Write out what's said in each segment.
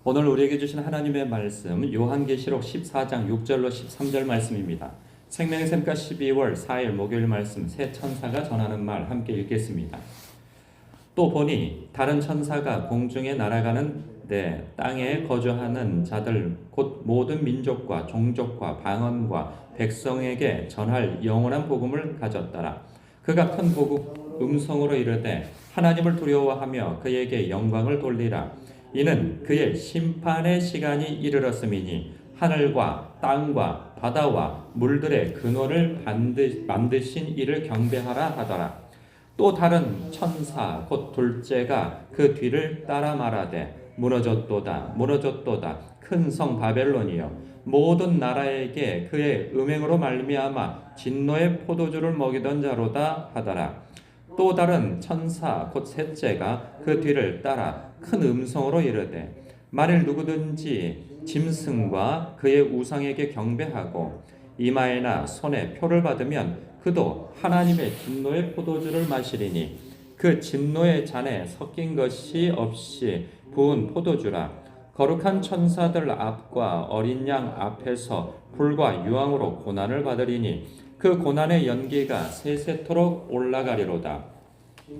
오늘 우리에게 주신 하나님의 말씀 요한계시록 14장 6절로 13절 말씀입니다. 생명의 샘가 12월 4일 목요일 말씀 새 천사가 전하는 말 함께 읽겠습니다. 또 보니 다른 천사가 공중에 날아가는데 땅에 거주하는 자들 곧 모든 민족과 종족과 방언과 백성에게 전할 영원한 복음을 가졌더라. 그가 큰 복음 음성으로 이르되 하나님을 두려워하며 그에게 영광을 돌리라. 이는 그의 심판의 시간이 이르렀음이니 하늘과 땅과 바다와 물들의 근원을 만드신 이를 경배하라 하더라. 또 다른 천사 곧 둘째가 그 뒤를 따라 말하되 무너졌도다 무너졌도다 큰 성 바벨론이여 모든 나라에게 그의 음행으로 말미암아 진노의 포도주를 먹이던 자로다 하더라. 또 다른 천사 곧 셋째가 그 뒤를 따라 큰 음성으로 이르되 만일 누구든지 짐승과 그의 우상에게 경배하고 이마에나 손에 표를 받으면 그도 하나님의 진노의 포도주를 마시리니 그 진노의 잔에 섞인 것이 없이 부은 포도주라. 거룩한 천사들 앞과 어린 양 앞에서 불과 유황으로 고난을 받으리니 그 고난의 연기가 세세토록 올라가리로다.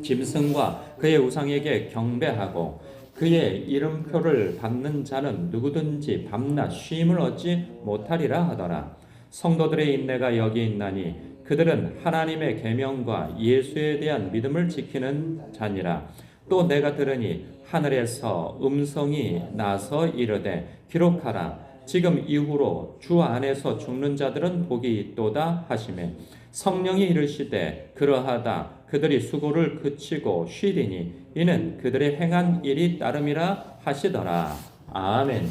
짐승과 그의 우상에게 경배하고 그의 이름표를 받는 자는 누구든지 밤낮 쉼을 얻지 못하리라 하더라. 성도들의 인내가 여기 있나니 그들은 하나님의 계명과 예수에 대한 믿음을 지키는 자니라. 또 내가 들으니 하늘에서 음성이 나서 이르되 기록하라. 지금 이후로 주 안에서 죽는 자들은 복이 있도다 하시매 성령이 이르시되 그러하다. 그들이 수고를 그치고 쉬리니 이는 그들의 행한 일이 따름이라 하시더라. 아멘.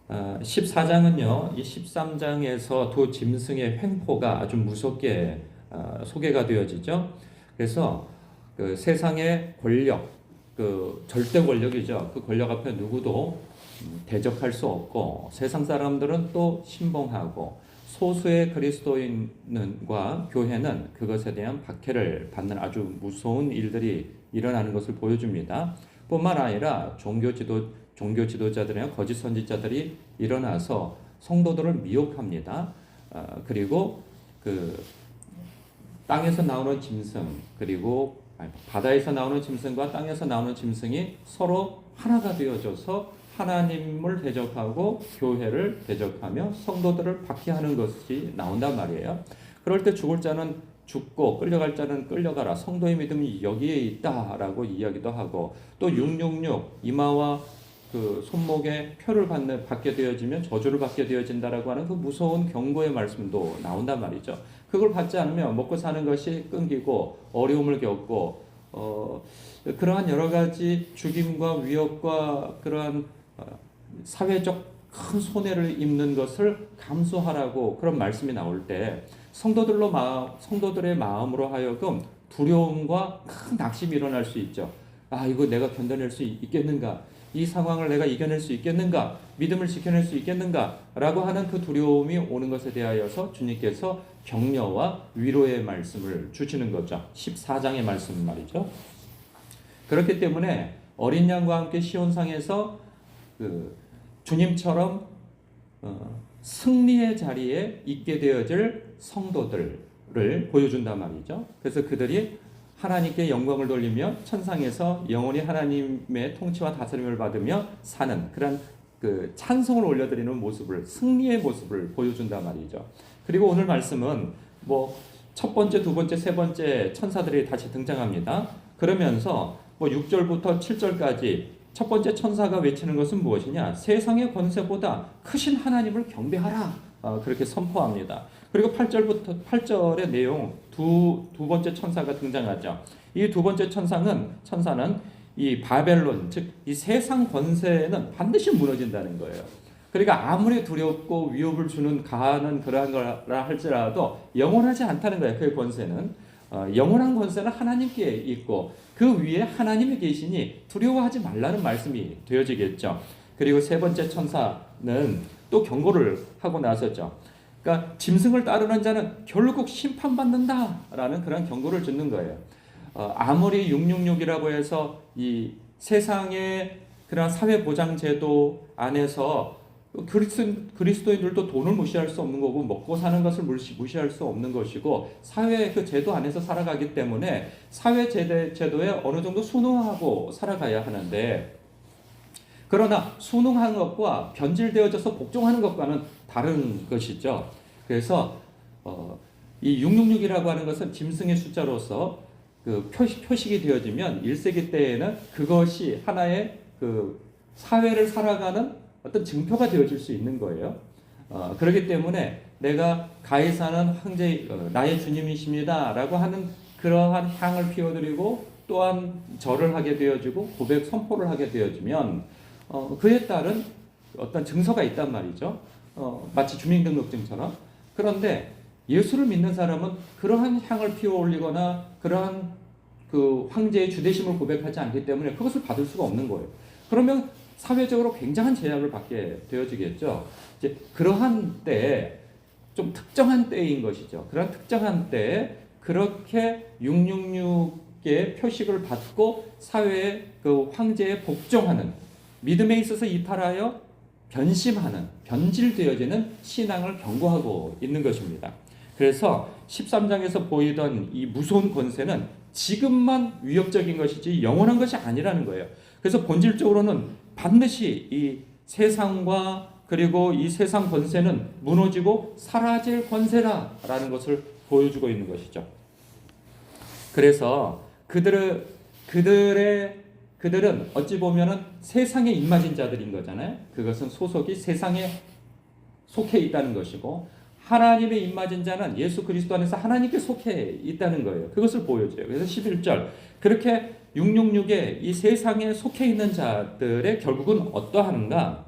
14장은요, 이 13장에서 두 짐승의 횡포가 아주 무섭게 소개가 되어지죠. 그래서 그 세상의 권력, 그 절대 권력이죠. 그 권력 앞에 누구도 대적할 수 없고 세상 사람들은 또 신봉하고 소수의 그리스도인과 교회는 그것에 대한 박해를 받는 아주 무서운 일들이 일어나는 것을 보여줍니다. 뿐만 아니라 종교 지도자들이나 거짓 선지자들이 일어나서 성도들을 미혹합니다. 그리고 그 땅에서 나오는 짐승 그리고 바다에서 나오는 짐승과 땅에서 나오는 짐승이 서로 하나가 되어져서 하나님을 대적하고 교회를 대적하며 성도들을 박해하는 것이 나온단 말이에요. 그럴 때 죽을 자는 죽고 끌려갈 자는 끌려가라. 성도의 믿음이 여기에 있다라고 이야기도 하고 또 666 이마와 그 손목에 표를 받게 되어지면 저주를 받게 되어진다라고 하는 그 무서운 경고의 말씀도 나온단 말이죠. 그걸 받지 않으면 먹고 사는 것이 끊기고 어려움을 겪고 그러한 여러 가지 죽임과 위협과 그러한 사회적 큰 손해를 입는 것을 감수하라고 그런 말씀이 나올 때 성도들의 마음으로 하여금 두려움과 큰 낙심이 일어날 수 있죠. 이거 내가 견뎌낼 수 있겠는가? 이 상황을 내가 이겨낼 수 있겠는가? 믿음을 지켜낼 수 있겠는가? 라고 하는 그 두려움이 오는 것에 대하여서 주님께서 격려와 위로의 말씀을 주시는 거죠. 14장의 말씀 말이죠. 그렇기 때문에 어린 양과 함께 시온상에서 주님처럼 승리의 자리에 있게 되어질 성도들을 보여준단 말이죠. 그래서 그들이 하나님께 영광을 돌리며 천상에서 영원히 하나님의 통치와 다스림을 받으며 사는 그런 그 찬송을 올려드리는 모습을 승리의 모습을 보여준단 말이죠. 그리고 오늘 말씀은 첫 번째, 두 번째, 세 번째 천사들이 다시 등장합니다. 그러면서 6절부터 7절까지 첫 번째 천사가 외치는 것은 무엇이냐? 세상의 권세보다 크신 하나님을 경배하라. 그렇게 선포합니다. 그리고 8절의 내용 두 번째 천사가 등장하죠. 이 두 번째 천사는 이 바벨론, 즉 이 세상 권세는 반드시 무너진다는 거예요. 그러니까 아무리 두렵고 위협을 가하는 그러한 거라 할지라도 영원하지 않다는 거예요. 그의 권세는. 영원한 권세는 하나님께 있고 그 위에 하나님이 계시니 두려워하지 말라는 말씀이 되어지겠죠. 그리고 세 번째 천사는 또 경고를 하고 나섰죠. 그러니까 짐승을 따르는 자는 결국 심판받는다라는 그런 경고를 주는 거예요. 아무리 666이라고 해서 이 세상의 그러한 사회 보장 제도 안에서 그리스도인들도 돈을 무시할 수 없는 거고 먹고 사는 것을 무시할 수 없는 것이고 사회 그 제도 안에서 살아가기 때문에 사회 제도에 어느 정도 순응하고 살아가야 하는데, 그러나 순응하는 것과 변질되어져서 복종하는 것과는 다른 것이죠. 그래서 이 666이라고 하는 것은 짐승의 숫자로서 그 표식이 되어지면 1세기 때에는 그것이 하나의 그 사회를 살아가는 어떤 증표가 되어질 수 있는 거예요. 그렇기 때문에 내가 가이사는 황제 나의 주님이십니다라고 하는 그러한 향을 피워드리고 또한 절을 하게 되어지고 고백 선포를 하게 되어지면 그에 따른 어떤 증서가 있단 말이죠. 마치 주민등록증처럼. 그런데 예수를 믿는 사람은 그러한 향을 피워 올리거나 그러한 그 황제의 주대심을 고백하지 않기 때문에 그것을 받을 수가 없는 거예요. 그러면 사회적으로 굉장한 제약을 받게 되어지겠죠. 이제 그러한 때에 좀 특정한 때인 것이죠. 그런 특정한 때에 그렇게 666의 표식을 받고 사회의 그 황제에 복종하는, 믿음에 있어서 이탈하여 변심하는, 변질되어지는 신앙을 경고하고 있는 것입니다. 그래서 13장에서 보이던 이 무서운 권세는 지금만 위협적인 것이지 영원한 것이 아니라는 거예요. 그래서 본질적으로는 반드시 이 세상과 그리고 이 세상 권세는 무너지고 사라질 권세라라는 것을 보여주고 있는 것이죠. 그래서 그들은 어찌 보면은 세상에 입맞은 자들인 거잖아요. 그것은 소속이 세상에 속해 있다는 것이고, 하나님의 입맞은 자는 예수 그리스도 안에서 하나님께 속해 있다는 거예요. 그것을 보여줘요. 그래서 11절, 그렇게 666의 이 세상에 속해 있는 자들의 결국은 어떠한가?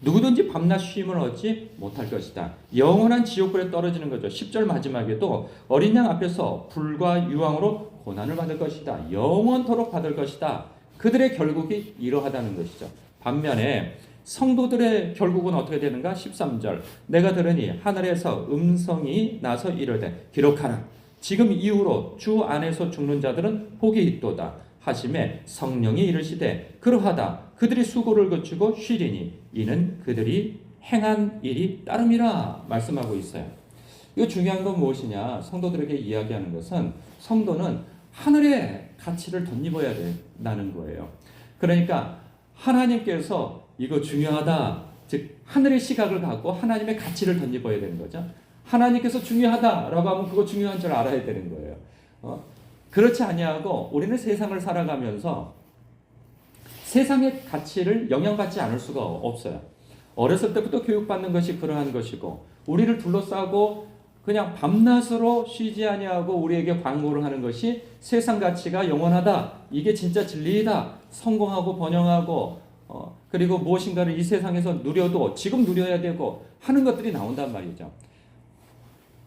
누구든지 밤낮 쉼을 얻지 못할 것이다. 영원한 지옥불에 떨어지는 거죠. 10절 마지막에도 어린 양 앞에서 불과 유황으로 고난을 받을 것이다. 영원토록 받을 것이다. 그들의 결국이 이러하다는 것이죠. 반면에 성도들의 결국은 어떻게 되는가? 13절, 내가 들으니 하늘에서 음성이 나서 이르되 기록하라. 지금 이후로 주 안에서 죽는 자들은 복이 있도다 하심에 성령이 이르시되 그러하다. 그들이 수고를 거치고 쉬리니 이는 그들이 행한 일이 따름이라 말씀하고 있어요. 이거 중요한 건 무엇이냐? 성도들에게 이야기하는 것은 성도는 하늘의 가치를 덧입어야 된다는 거예요. 그러니까 하나님께서 이거 중요하다, 즉 하늘의 시각을 갖고 하나님의 가치를 덧입어야 되는 거죠. 하나님께서 중요하다라고 하면 그거 중요한 줄 알아야 되는 거예요. 그렇지 아니하고 우리는 세상을 살아가면서 세상의 가치를 영향받지 않을 수가 없어요. 어렸을 때부터 교육받는 것이 그러한 것이고, 우리를 둘러싸고 그냥 밤낮으로 쉬지 아니하고 우리에게 광고를 하는 것이 세상 가치가 영원하다, 이게 진짜 진리이다, 성공하고 번영하고 그리고 무엇인가를 이 세상에서 누려도 지금 누려야 되고 하는 것들이 나온단 말이죠.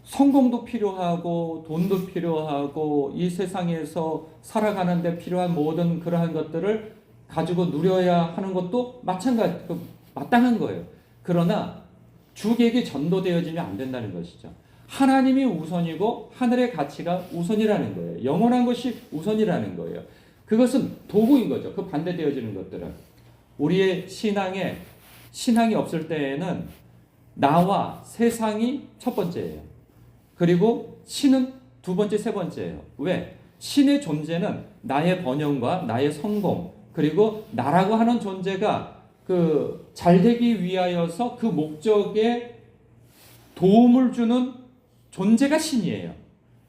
성공도 필요하고 돈도 필요하고 이 세상에서 살아가는 데 필요한 모든 그러한 것들을 가지고 누려야 하는 것도 마땅한 거예요. 그러나 주객이 전도되어지면 안 된다는 것이죠. 하나님이 우선이고 하늘의 가치가 우선이라는 거예요. 영원한 것이 우선이라는 거예요. 그것은 도구인 거죠. 그 반대되어지는 것들은. 우리의 신앙이 없을 때에는 나와 세상이 첫 번째예요. 그리고 신은 두 번째, 세 번째예요. 왜? 신의 존재는 나의 번영과 나의 성공, 그리고 나라고 하는 존재가 그 잘되기 위하여서 그 목적에 도움을 주는 존재가 신이에요.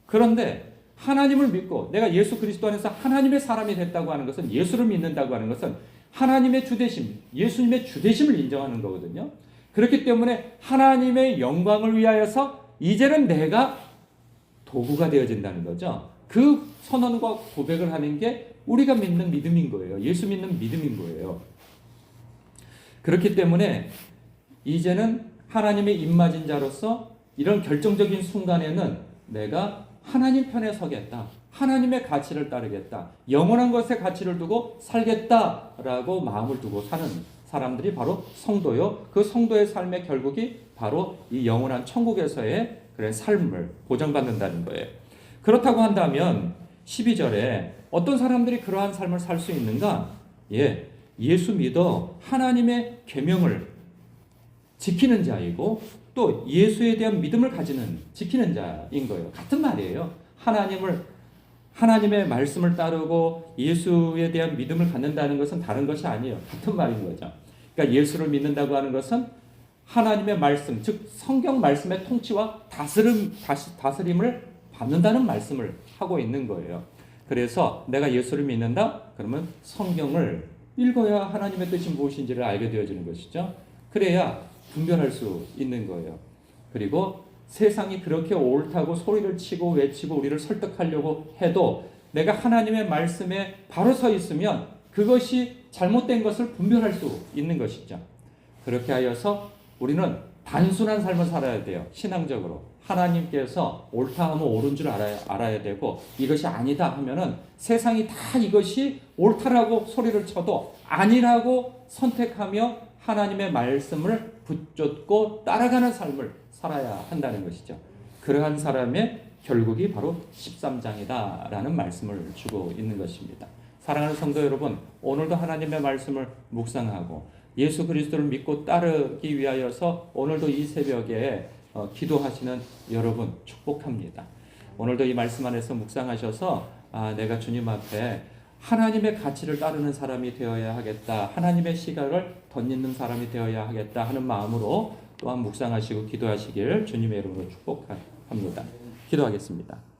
그런데 하나님을 믿고 내가 예수 그리스도 안에서 하나님의 사람이 됐다고 하는 것은, 예수를 믿는다고 하는 것은 하나님의 주되심, 예수님의 주되심을 인정하는 거거든요. 그렇기 때문에 하나님의 영광을 위하여서 이제는 내가 도구가 되어진다는 거죠. 그 선언과 고백을 하는 게 우리가 믿는 믿음인 거예요. 예수 믿는 믿음인 거예요. 그렇기 때문에 이제는 하나님의 입맞은 자로서 이런 결정적인 순간에는 내가 하나님 편에 서겠다, 하나님의 가치를 따르겠다, 영원한 것에 가치를 두고 살겠다라고 마음을 두고 사는 사람들이 바로 성도요. 그 성도의 삶의 결국이 바로 이 영원한 천국에서의 그런 삶을 보장받는다는 거예요. 그렇다고 한다면 12절에 어떤 사람들이 그러한 삶을 살 수 있는가? 예수 믿어 하나님의 계명을 지키는 자이고 또 예수에 대한 믿음을 지키는 자인 거예요. 같은 말이에요. 하나님의 말씀을 따르고 예수에 대한 믿음을 갖는다는 것은 다른 것이 아니에요. 같은 말인 거죠. 그러니까 예수를 믿는다고 하는 것은 하나님의 말씀, 즉 성경 말씀의 통치와 다스림을 받는다는 말씀을 하고 있는 거예요. 그래서 내가 예수를 믿는다? 그러면 성경을 읽어야 하나님의 뜻이 무엇인지를 알게 되어지는 것이죠. 그래야 분별할 수 있는 거예요. 그리고 세상이 그렇게 옳다고 소리를 치고 외치고 우리를 설득하려고 해도 내가 하나님의 말씀에 바로 서 있으면 그것이 잘못된 것을 분별할 수 있는 것이죠. 그렇게 하여서 우리는 단순한 삶을 살아야 돼요. 신앙적으로. 하나님께서 옳다 하면 옳은 줄 알아야 되고 이것이 아니다 하면은 세상이 다 이것이 옳다라고 소리를 쳐도 아니라고 선택하며 하나님의 말씀을 붙잡고 따라가는 삶을 살아야 한다는 것이죠. 그러한 사람의 결국이 바로 13장이다라는 말씀을 주고 있는 것입니다. 사랑하는 성도 여러분, 오늘도 하나님의 말씀을 묵상하고 예수 그리스도를 믿고 따르기 위하여서 오늘도 이 새벽에 기도하시는 여러분 축복합니다. 오늘도 이 말씀 안에서 묵상하셔서 내가 주님 앞에 하나님의 가치를 따르는 사람이 되어야 하겠다. 하나님의 시각을 덧입는 사람이 되어야 하겠다 하는 마음으로 또한 묵상하시고 기도하시길 주님의 이름으로 축복합니다. 기도하겠습니다.